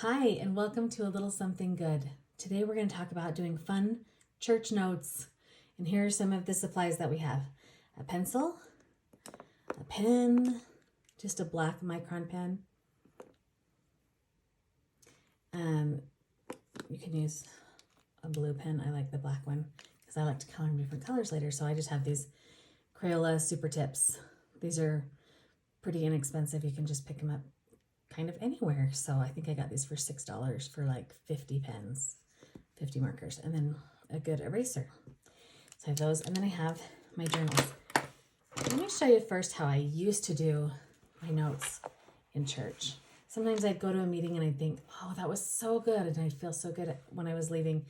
Hi, and welcome to A Little Something Good. Today we're going to talk about doing fun church notes. And here are some of the supplies that we have. A pencil, a pen, just a black micron pen. You can use a blue pen. I like the black one because I like to color in different colors later. So I just have these Crayola Super Tips. These are pretty inexpensive. You can just pick them up kind of anywhere. So I think I got these for $6 for like 50 pens, 50 markers, and then a good eraser. So I have those, and then I have my journals. Let me show you first how I used to do my notes in church. Sometimes I'd go to a meeting and I'd think, oh, that was so good, and I'd feel so good when I was leaving.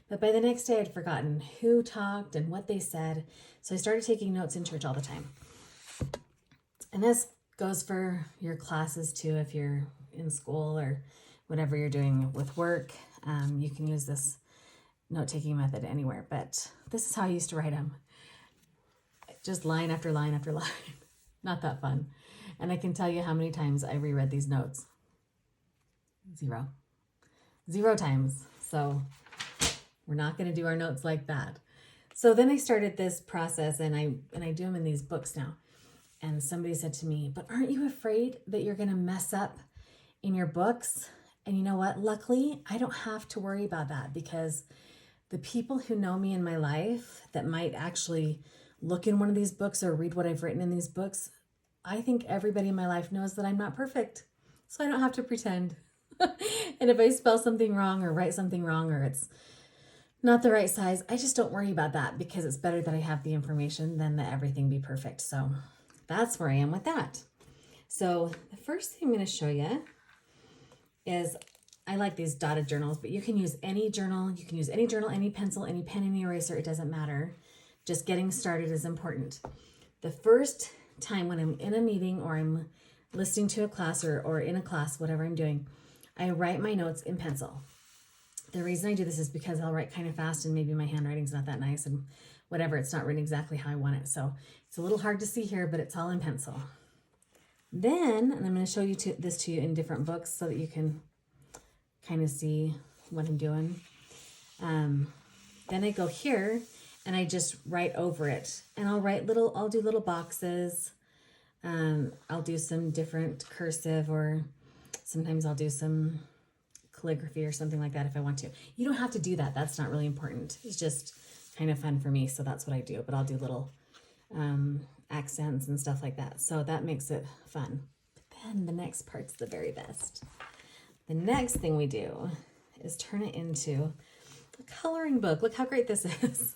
But by the next day, I'd forgotten who talked and what they said. So I started taking notes in church all the time. And this goes for your classes too. If you're in school or whatever you're doing with work, you can use this note-taking method anywhere. But this is how I used to write them. Just line after line after line. Not that fun. And I can tell you how many times I reread these notes. Zero times. So we're not going to do our notes like that. So then I started this process, and I do them in these books now. And somebody said to me, but aren't you afraid that you're going to mess up in your books? And you know what? Luckily, I don't have to worry about that, because the people who know me in my life that might actually look in one of these books or read what I've written in these books, I think everybody in my life knows that I'm not perfect. So I don't have to pretend. And if I spell something wrong or write something wrong or it's not the right size, I just don't worry about that, because it's better that I have the information than that everything be perfect. So that's where I am with that. So the first thing I'm going to show you is, I like these dotted journals, but you can use any journal. You can use any journal, any pencil, any pen, any eraser. It doesn't matter. Just getting started is important. The first time when I'm in a meeting or I'm listening to a class or in a class, whatever I'm doing, I write my notes in pencil. The reason I do this is because I'll write kind of fast and maybe my handwriting's not that nice and whatever, it's not written exactly how I want it. So it's a little hard to see here, but it's all in pencil. Then, and I'm going to show you this to you in different books so that you can kind of see what I'm doing. Then I go here and I just write over it, and I'll do little boxes. I'll do some different cursive, or sometimes I'll do some calligraphy or something like that if I want to. You don't have to do that. That's not really important. It's just kind of fun for me, so that's what I do. But I'll do little accents and stuff like that. So that makes it fun. But then the next part's the very best. The next thing we do is turn it into a coloring book. Look how great this is.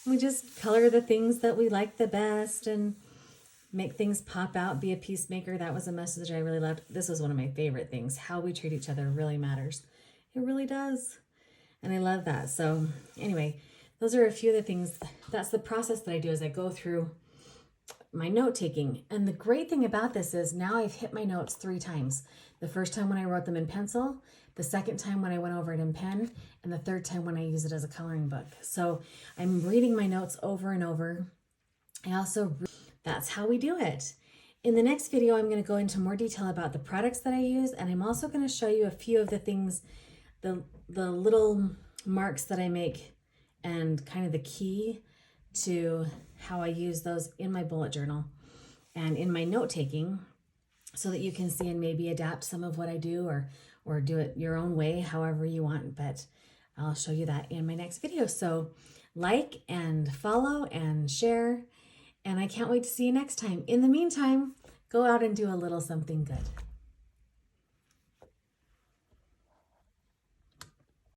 We just color the things that we like the best and make things pop out, be a peacemaker. That was a message I really loved. This was one of my favorite things. How we treat each other really matters. It really does. And I love that. So anyway, those are a few of the things. That's the process that I do as I go through my note taking. And the great thing about this is now I've hit my notes 3 times. The first time when I wrote them in pencil, the second time when I went over it in pen, and the third time when I use it as a coloring book. So I'm reading my notes over and over. That's how we do it. In the next video, I'm going to go into more detail about the products that I use, and I'm also going to show you a few of the things, the little marks that I make, and kind of the key to how I use those in my bullet journal and in my note taking, so that you can see and maybe adapt some of what I do, or do it your own way, however you want. But I'll show you that in my next video. So like and follow and share, and I can't wait to see you next time. In the meantime, go out and do a little something good.